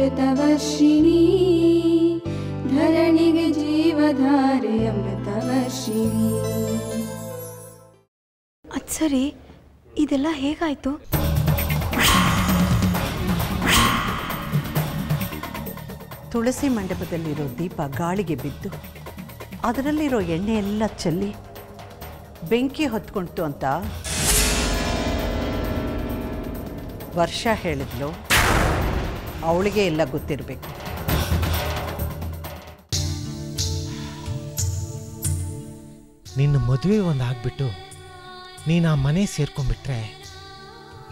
ಅಮೃತವರ್ಷಿಣಿ ಧರಣಿಗೆ ಜೀವಧಾರೆ ಅಮೃತವರ್ಷಿಣಿ. ಅದು ಸರಿ, ಇದೆಲ್ಲ ಹೇಗಾಯ್ತು? ತುಳಸಿ ಮಂಟಪದಲ್ಲಿರೋ ದೀಪ ಗಾಳಿಗೆ ಬಿದ್ದು ಅದರಲ್ಲಿರೋ ಎಣ್ಣೆ ಎಲ್ಲ ಚೆಲ್ಲಿ ಬೆಂಕಿ ಹೊತ್ಕೊಳ್ತು ಅಂತ ವರ್ಷ ಹೇಳಿದ್ಲು. ಅವಳಿಗೆ ಎಲ್ಲ ಗೊತ್ತಿರಬೇಕು. ನಿನ್ನ ಮದುವೆ ಒಂದು ಆಗ್ಬಿಟ್ಟು ನೀನು ಆ ಮನೆ ಸೇರ್ಕೊಂಡ್ಬಿಟ್ರೆ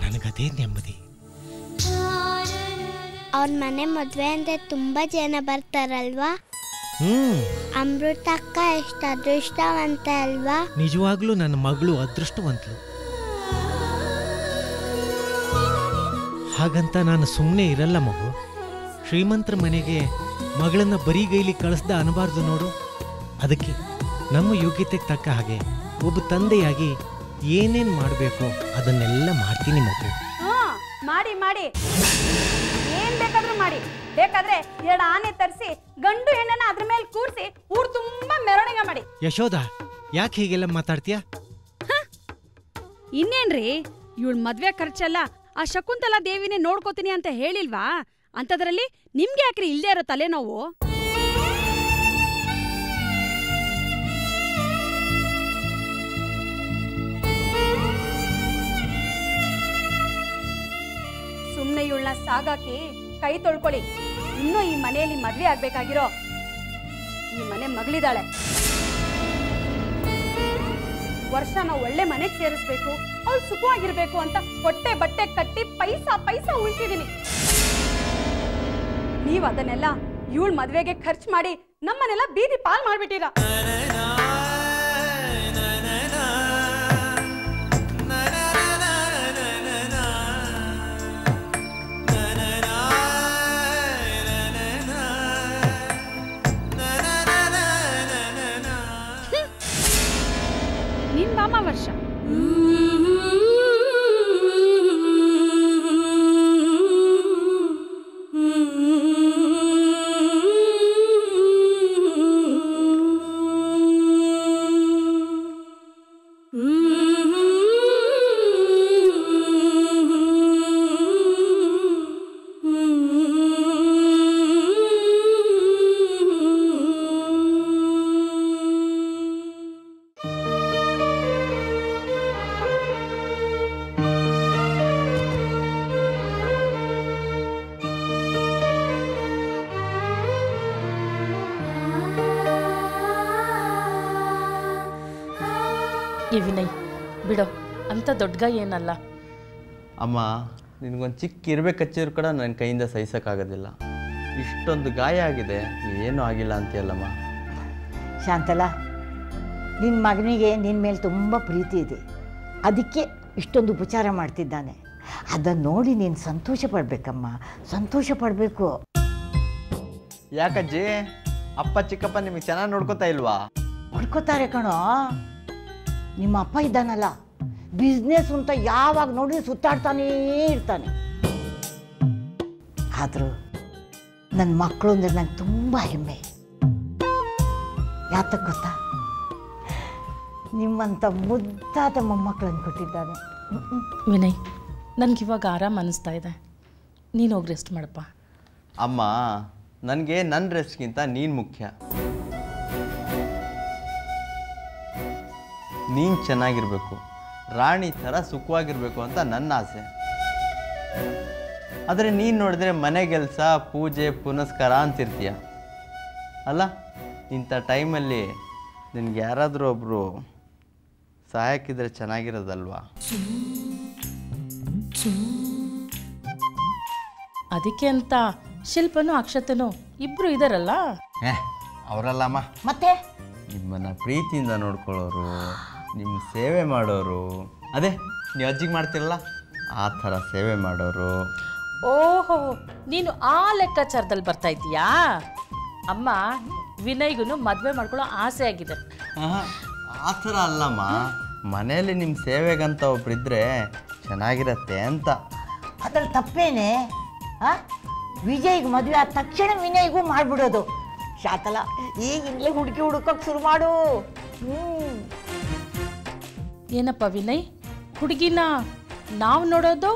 ನನಗದೇ ನೆಮ್ಮದಿ. ಅವ್ರ ಮನೆ ಮದುವೆ ಅಂದರೆ ತುಂಬ ಜನ ಬರ್ತಾರಲ್ವಾ? ಅಮೃತ ಅಕ್ಕ ಎಷ್ಟು ಅದೃಷ್ಟವಂತ ಅಲ್ವಾ? ನಿಜವಾಗ್ಲೂ ನನ್ನ ಮಗಳು ಅದೃಷ್ಟವಂತಳು. ಹಾಗಂತ ನಾನು ಸುಮ್ಮನೆ ಇರಲ್ಲ ಮಗು. ಶ್ರೀಮಂತರ ಮನೆಗೆ ಮಗಳನ್ನ ಬರಿಗೈಲಿ ಕಳಿಸ್ದ ಅನ್ನಬಾರ್ದು ನೋಡು. ಅದಕ್ಕೆ ನಮ್ಮ ಯೋಗ್ಯತೆಗೆ ತಕ್ಕ ಹಾಗೆ ಒಬ್ಬ ತಂದೆಯಾಗಿ ಏನೇನು ಮಾಡಬೇಕು ಅದನ್ನೆಲ್ಲ ಮಾಡ್ತೀನಿ ಮಗು. ಮಾಡಿ ಮಾಡಿ, ಏನ್ ಬೇಕಾದ್ರೂ ಮಾಡಿ. ಬೇಕಾದ್ರೆ 2 ಆನೆ ತರಿಸಿ ಗಂಡು ಹೆಣ್ಣನ ಅದ್ರ ಮೇಲೆ ಕೂರಿಸಿ ಊರು ತುಂಬಾ ಮೆರವಣಿಗೆ ಮಾಡಿ. ಯಶೋಧ, ಯಾಕೆ ಹೀಗೆಲ್ಲ ಮಾತಾಡ್ತೀಯ? ಇನ್ನೇನ್ರಿ, ಇವಳ ಮದ್ವೆ ಖರ್ಚೆಲ್ಲ ಆ ಶಕುಂತಲಾ ದೇವಿನೇ ನೋಡ್ಕೋತೀನಿ ಅಂತ ಹೇಳಿಲ್ವಾ? ಅಂತದ್ರಲ್ಲಿ ನಿಮ್ಗೆ ಯಾಕ್ರಿ ಇಲ್ದೇ ಇರೋ ತಲೆನೋವು? ಸುಮ್ನೆ ಇವಳನ್ನ ಸಾಗಾಕಿ ಕೈ ತೊಳ್ಕೊಳ್ಳಿ. ಇನ್ನೂ ಈ ಮನೆಯಲ್ಲಿ ಮದ್ವೆ ಆಗ್ಬೇಕಾಗಿರೋ ಈ ಮನೆ ಮಗಳಿದ್ದಾಳೆ. ವರ್ಷನ ಒಳ್ಳೆ ಮನೆಗೆ ಸೇರಿಸ್ಬೇಕು, ಅವಳು ಸುಖವಾಗಿರ್ಬೇಕು ಅಂತ ಹೊಟ್ಟೆ ಬಟ್ಟೆ ಕಟ್ಟಿ ಪೈಸಾ ಉಳಿಸಿದೀನಿ. ನೀವ್ ಅದನ್ನೆಲ್ಲ ಇವಳ ಮದ್ವೆಗೆ ಖರ್ಚು ಮಾಡಿ ನಮ್ಮನ್ನೆಲ್ಲ ಬೀದಿ ಪಾಲ್ ಮಾಡ್ಬಿಟ್ಟಿರ. ನಿನ್ ಬಾಮ ವರ್ಷ ವಿನಯ್ ಬಿಡೋ, ಅಂತ ದೊಡ್ಡಗ ಏನಲ್ಲ. ಅಮ್ಮ, ನಿನಗೊಂದು ಚಿಕ್ಕ ಇರ್ಬೇಕು ಹಚ್ಚಿದ್ರು ಕೂಡ ನನ್ನ ಕೈಯಿಂದ ಸಹಿಸೋಕ್ಕಾಗೋದಿಲ್ಲ. ಇಷ್ಟೊಂದು ಗಾಯ ಆಗಿದೆ, ಏನೂ ಆಗಿಲ್ಲ ಅಂತೀಯಲ್ಲಮ್ಮ. ಶಾಂತಲಾ, ನಿನ್ನ ಮಗನಿಗೆ ನಿನ್ನ ಮೇಲೆ ತುಂಬ ಪ್ರೀತಿ ಇದೆ, ಅದಕ್ಕೆ ಇಷ್ಟೊಂದು ಉಪಚಾರ ಮಾಡ್ತಿದ್ದಾನೆ. ಅದನ್ನು ನೋಡಿ ನೀನು ಸಂತೋಷ ಪಡಬೇಕಮ್ಮ, ಸಂತೋಷ ಪಡಬೇಕು. ಯಾಕಜ್ಜಿ, ಅಪ್ಪ ಚಿಕ್ಕಪ್ಪ ನಿಮಗೆ ಚೆನ್ನಾಗಿ ನೋಡ್ಕೋತಾ ಇಲ್ವಾ? ನೋಡ್ಕೋತಾರೆ ಕಣೋ. ನಿಮ್ಮ ಅಪ್ಪ ಇದ್ದಾನಲ್ಲ, ಬಿಸ್ನೆಸ್ ಅಂತ ಯಾವಾಗ ನೋಡಿ ಸುತ್ತಾಡ್ತಾನೇ ಇರ್ತಾನೆ. ಆದರೂ ನನ್ನ ಮಕ್ಕಳು ಅಂದರೆ ನಂಗೆ ತುಂಬ ಹೆಮ್ಮೆ. ಯಾತಕ್ಕೆ ಗೊತ್ತಾ? ನಿಮ್ಮಂಥ ಮುದ್ದಾದ ಮೊಮ್ಮಕ್ಕಳನ್ನು ಕೊಟ್ಟಿದ್ದಾನೆ. ವಿನಯ್, ನನಗಿವಾಗ ಆರಾಮ ಅನ್ನಿಸ್ತಾ ಇದೆ. ನೀನು ಹೋಗಿ ರೆಸ್ಟ್ ಮಾಡಪ್ಪ. ಅಮ್ಮ, ನನಗೆ ನನ್ನ ರೆಸ್ಟ್ಗಿಂತ ನೀನು ಮುಖ್ಯ. ನೀನು ಚೆನ್ನಾಗಿರಬೇಕು, ರಾಣಿ ಥರ ಸುಖವಾಗಿರಬೇಕು ಅಂತ ನನ್ನ ಆಸೆ. ಆದರೆ ನೀನು ನೋಡಿದ್ರೆ ಮನೆ ಕೆಲಸ, ಪೂಜೆ ಪುನಸ್ಕಾರ ಅಂತಿರ್ತೀಯ ಅಲ್ಲ. ಇಂಥ ಟೈಮಲ್ಲಿ ನಿನಗೆ ಯಾರಾದರೂ ಒಬ್ಬರು ಸಹಾಯಕ್ಕಿದ್ರೆ ಚೆನ್ನಾಗಿರೋದಲ್ವಾ? ಅದಕ್ಕೆ ಅಂತ ಶಿಲ್ಪನೂ ಅಕ್ಷತನೂ ಇಬ್ಬರು ಇದ್ದಾರಲ್ಲ. ಅವರಲ್ಲಮ್ಮ, ಮತ್ತೆ ನಿಮ್ಮನ್ನು ಪ್ರೀತಿಯಿಂದ ನೋಡ್ಕೊಳ್ಳೋರು, ನಿಮ್ಮ ಸೇವೆ ಮಾಡೋರು. ಅದೇ ನೀವು ಅಜ್ಜಿಗೆ ಮಾಡ್ತಿರಲ್ಲ ಆ ಥರ ಸೇವೆ ಮಾಡೋರು. ಓಹೋ, ನೀನು ಆ ಲೆಕ್ಕಾಚಾರದಲ್ಲಿ ಬರ್ತಾ ಇದ್ದೀಯಾ? ಅಮ್ಮ, ವಿನಯ್ಗೂ ಮದುವೆ ಮಾಡ್ಕೊಳ್ಳೋ ಆಸೆ ಆಗಿದೆ. ಆ ಥರ ಅಲ್ಲಮ್ಮ, ಮನೆಯಲ್ಲಿ ನಿಮ್ಮ ಸೇವೆಗಂತ ಒಬ್ಬರಿದ್ದರೆ ಚೆನ್ನಾಗಿರತ್ತೆ ಅಂತ. ಅದ್ರಲ್ಲಿ ತಪ್ಪೇನೆ? ವಿಜಯ್ಗೆ ಮದುವೆ ಆದ ತಕ್ಷಣ ವಿನಯ್ಗೂ ಮಾಡ್ಬಿಡೋದು. ಶಾಂತಲಾ ಈಗಿಂದಲೇ ಹುಡುಕೋಕೆ ಶುರು ಮಾಡು. ಏನಪ್ಪ ವಿನಯ್, ಹುಡುಗಿನ ನಾವು ನೋಡೋದು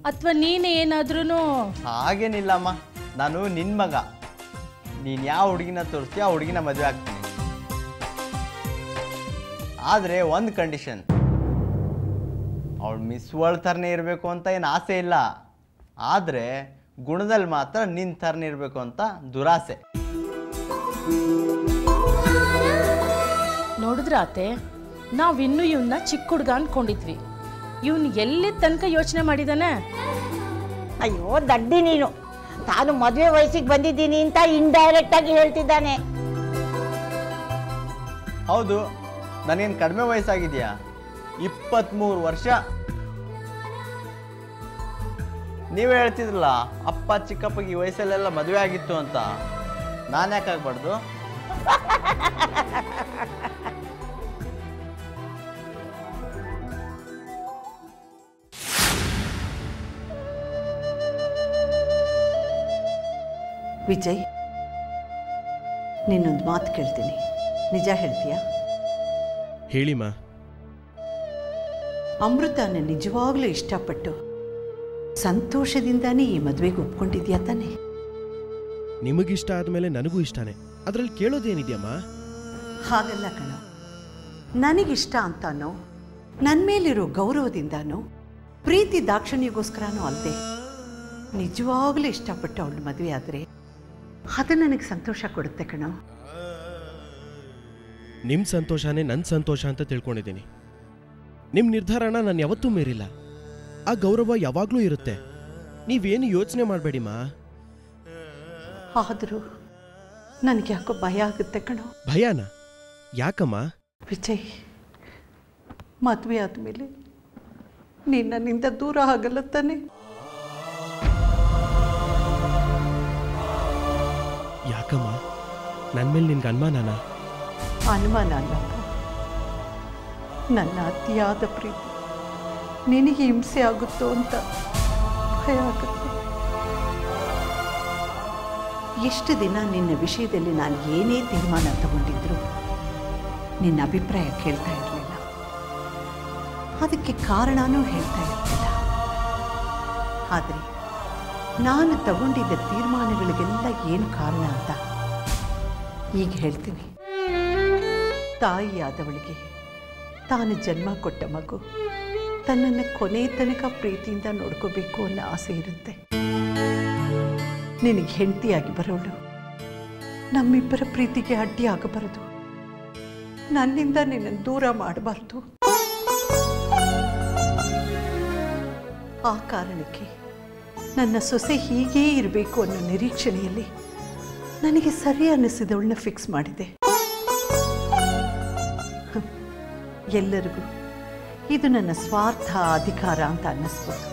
ಅಥವಾ ನೀನು ಏನಾದ್ರೂ? ಹಾಗೇನಿಲ್ಲಮ್ಮ, ನಾನು ನಿನ್ನ ಮಗ. ನೀನು ಯಾವ ಹುಡುಗಿನ ತೋರಿಸ್ತೀಯ ಆ ಹುಡುಗಿನ ಮದುವೆ ಆಗ್ತೀನಿ. ಆದರೆ ಒಂದು ಕಂಡೀಷನ್, ಅವಳು ಮಿಸ್ ವರ್ಲ್ಡ್ ಥರನೇ ಇರಬೇಕು ಅಂತ ಏನು ಆಸೆ ಇಲ್ಲ, ಆದರೆ ಗುಣದಲ್ಲಿ ಮಾತ್ರ ನಿನ್ನ ಥರನೇ ಇರಬೇಕು ಅಂತ ದುರಾಸೆ. ನೋಡಿದ್ರ ಆತೆ, ನಾವಿನ್ನೂ ಇವನ್ನ ಚಿಕ್ಕ ಹುಡುಗ ಅಂದ್ಕೊಂಡಿದ್ವಿ. ಇವನು ಎಲ್ಲಿ ತನಕ ಯೋಚನೆ ಮಾಡಿದಾನೆ? ಅಯ್ಯೋ ದಡ್ಡಿ ನೀನು, ತಾನು ಮದುವೆ ವಯಸ್ಸಿಗೆ ಬಂದಿದ್ದೀನಿ ಅಂತ ಇಂಡೈರೆಕ್ಟ್ ಆಗಿ ಹೇಳ್ತಿದ್ದಾನೆ. ಹೌದು, ನನಗೇನು ಕಡಿಮೆ ವಯಸ್ಸಾಗಿದೆಯಾ? 23 ವರ್ಷ. ನೀವೇ ಹೇಳ್ತಿದ್ರಲ್ಲ ಅಪ್ಪ ಚಿಕ್ಕಪ್ಪಗೆ ಈ ವಯಸ್ಸಲ್ಲೆಲ್ಲ ಮದುವೆ ಆಗಿತ್ತು ಅಂತ, ನಾನು ಯಾಕೆ ಆಗ್ಬಾರ್ದು? ವಿಜಯ್, ನಿನ್ನೊಂದು ಮಾತು ಕೇಳ್ತೀನಿ, ನಿಜ ಹೇಳ್ತೀಯಾ? ಹೇಳಿಮ್ಮ. ಅಮೃತನ ನಿಜವಾಗ್ಲೂ ಇಷ್ಟಪಟ್ಟು ಸಂತೋಷದಿಂದಾನೇ ಈ ಮದುವೆಗೆ ಒಪ್ಕೊಂಡಿದ್ಯಾ ತಾನೆ? ನಿಮಗಿಷ್ಟ ಆದಮೇಲೆ ನನಗೂ ಇಷ್ಟನೇ, ಅದರಲ್ಲಿ ಕೇಳೋದೇನಿದೆಯಮ್ಮ? ಹಾಗಲ್ಲ ಕಣ, ನನಗಿಷ್ಟ ಅಂತಾನೋ ನನ್ನ ಮೇಲಿರೋ ಗೌರವದಿಂದಾನೋ ಪ್ರೀತಿ ದಾಕ್ಷಿಣ್ಯಗೋಸ್ಕರನೂ ಅಲ್ಲದೆ ನಿಜವಾಗ್ಲೂ ಇಷ್ಟಪಟ್ಟು ಅವಳು ಮದುವೆ ಆದರೆ ಅದು ನನಗೆ ಸಂತೋಷ ಕೊಡುತ್ತೆ ಕಣ. ನಿಮ್ಮ ಸಂತೋಷನೇ ನನ್ನ ಸಂತೋಷ ಅಂತ ತಿಳ್ಕೊಂಡಿದ್ದೀನಿ. ನಿಮ್ಮ ನಿರ್ಧಾರನ ನಾನು ಯಾವತ್ತೂ ಮೀರಿಲ್ಲ. ಆ ಗೌರವ ಯಾವಾಗಲೂ ಇರುತ್ತೆ, ನೀವೇನು ಯೋಚನೆ ಮಾಡಬೇಡಿಮ್ಮ. ಆದರೂ ನನಗೆ ಯಾಕೋ ಭಯ ಆಗುತ್ತೆ ಕಣೋ. ಭಯನ? ಯಾಕಮ್ಮ? ವಿಜಯ್, ಮದುವೆ ಆದಮೇಲೆ ನೀನು ನನ್ನಿಂದ ದೂರ ಆಗಲ್ಲ ತಾನೆ? ಯಾಕಮ್ಮ? ನನ್ನ ಮೇಲೆ ನಿನ್ಗೆ ಅನುಮಾನನ? ಅನುಮಾನ ಅಲ್ಲ, ನನ್ನ ಅತಿಯಾದ ಪ್ರೀತಿ ನಿನಗೆ ಹಿಂಸೆ ಆಗುತ್ತೋ ಅಂತ ಭಯ ಆಗುತ್ತೆ. ಎಷ್ಟು ದಿನ ನಿನ್ನ ವಿಷಯದಲ್ಲಿ ನಾನು ಏನೇ ತೀರ್ಮಾನ ತಗೊಂಡಿದ್ರು ನಿನ್ನ ಅಭಿಪ್ರಾಯ ಕೇಳ್ತಾ ಇರಲಿಲ್ಲ, ಅದಕ್ಕೆ ಕಾರಣನೂ ಹೇಳ್ತಾ ಇರ್ತಿಲ್ಲ. ಆದರೆ ನಾನು ತಗೊಂಡಿದ್ದ ತೀರ್ಮಾನಗಳಿಗೆಲ್ಲ ಏನು ಕಾರಣ ಅಂತ ಈಗ ಹೇಳ್ತೀನಿ. ತಾಯಿಯಾದವಳಿಗೆ ತಾನು ಜನ್ಮ ಕೊಟ್ಟ ಮಗು ತನ್ನನ್ನು ಕೊನೆ ತನಕ ಪ್ರೀತಿಯಿಂದ ನೋಡ್ಕೋಬೇಕು ಅನ್ನೋ ಆಸೆ ಇರುತ್ತೆ. ನಿನಗೆ ಹೆಂಡತಿಯಾಗಿ ಬರೋಳು ನಮ್ಮಿಬ್ಬರ ಪ್ರೀತಿಗೆ ಅಡ್ಡಿ ಆಗಬಾರದು, ನನ್ನಿಂದ ನಿನ್ನನ್ನು ದೂರ ಮಾಡಬಾರ್ದು. ಆ ಕಾರಣಕ್ಕೆ ನನ್ನ ಸೊಸೆ ಹೀಗೇ ಇರಬೇಕು ಅನ್ನೋ ನಿರೀಕ್ಷಣೆಯಲ್ಲಿ ನನಗೆ ಸರಿ ಅನ್ನಿಸಿದವಳನ್ನ ಫಿಕ್ಸ್ ಮಾಡಿದೆ. ಎಲ್ಲರಿಗೂ ಇದು ನನ್ನ ಸ್ವಾರ್ಥ ಅಧಿಕಾರ ಅಂತ ಅನ್ನಿಸ್ಬೋದು,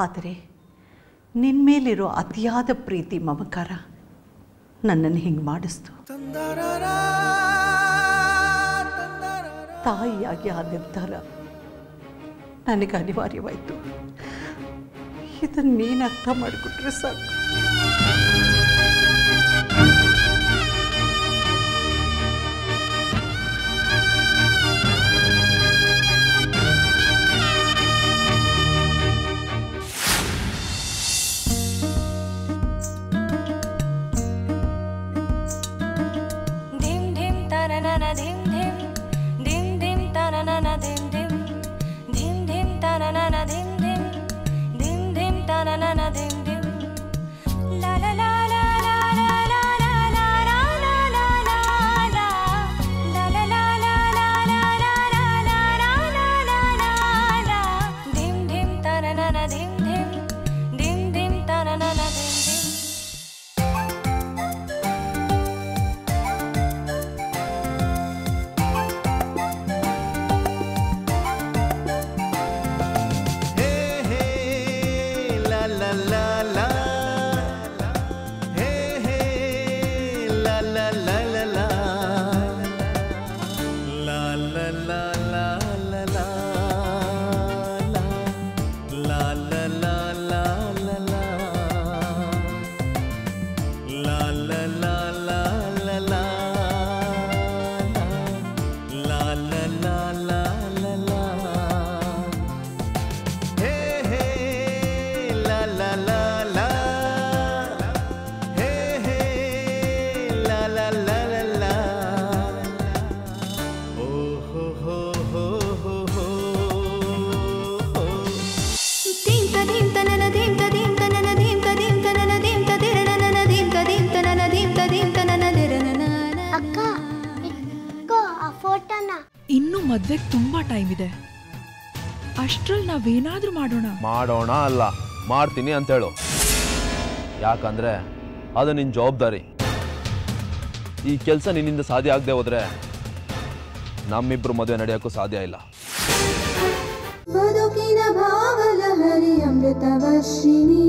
ಆದರೆ ನಿನ್ನ ಮೇಲಿರೋ ಅತಿಯಾದ ಪ್ರೀತಿ ಮಮಕಾರ ನನ್ನನ್ನು ಹಿಂಗೆ ಮಾಡಿಸ್ತು. ತಾಯಿಯಾಗಿ ಆ ನಿರ್ಧಾರ ನನಗೆ ಅನಿವಾರ್ಯವಾಯಿತು. ಇದನ್ನು ನೀನು ಅರ್ಥ ಮಾಡಿಕೊಟ್ರೆ ಸಾಕು. ಮದ್ವೆಗೆ ತುಂಬಾ ಟೈಮ್ ಇದೆ. ಅಷ್ಟ್ರಲ್ಲಿ ನಾವೇನಾದ್ರೂ ಮಾಡೋಣ ಅಲ್ಲ ಮಾಡ್ತೀನಿ ಅಂತ ಹೇಳು. ಯಾಕಂದ್ರೆ ಅದು ನಿನ್ನ ಜವಾಬ್ದಾರಿ. ಈ ಕೆಲಸ ನಿನ್ನಿಂದ ಸಾಧ್ಯ ಆಗದೆ ಹೋದ್ರೆ ನಮ್ಮಿಬ್ರು ಮದುವೆ ನಡೆಯೋಕ್ಕೂ ಸಾಧ್ಯ ಇಲ್ಲ. ಬದುಕಿನ ಭಾವಲಹರಿ ಅಮೃತ ವರ್ಷಿಣಿ.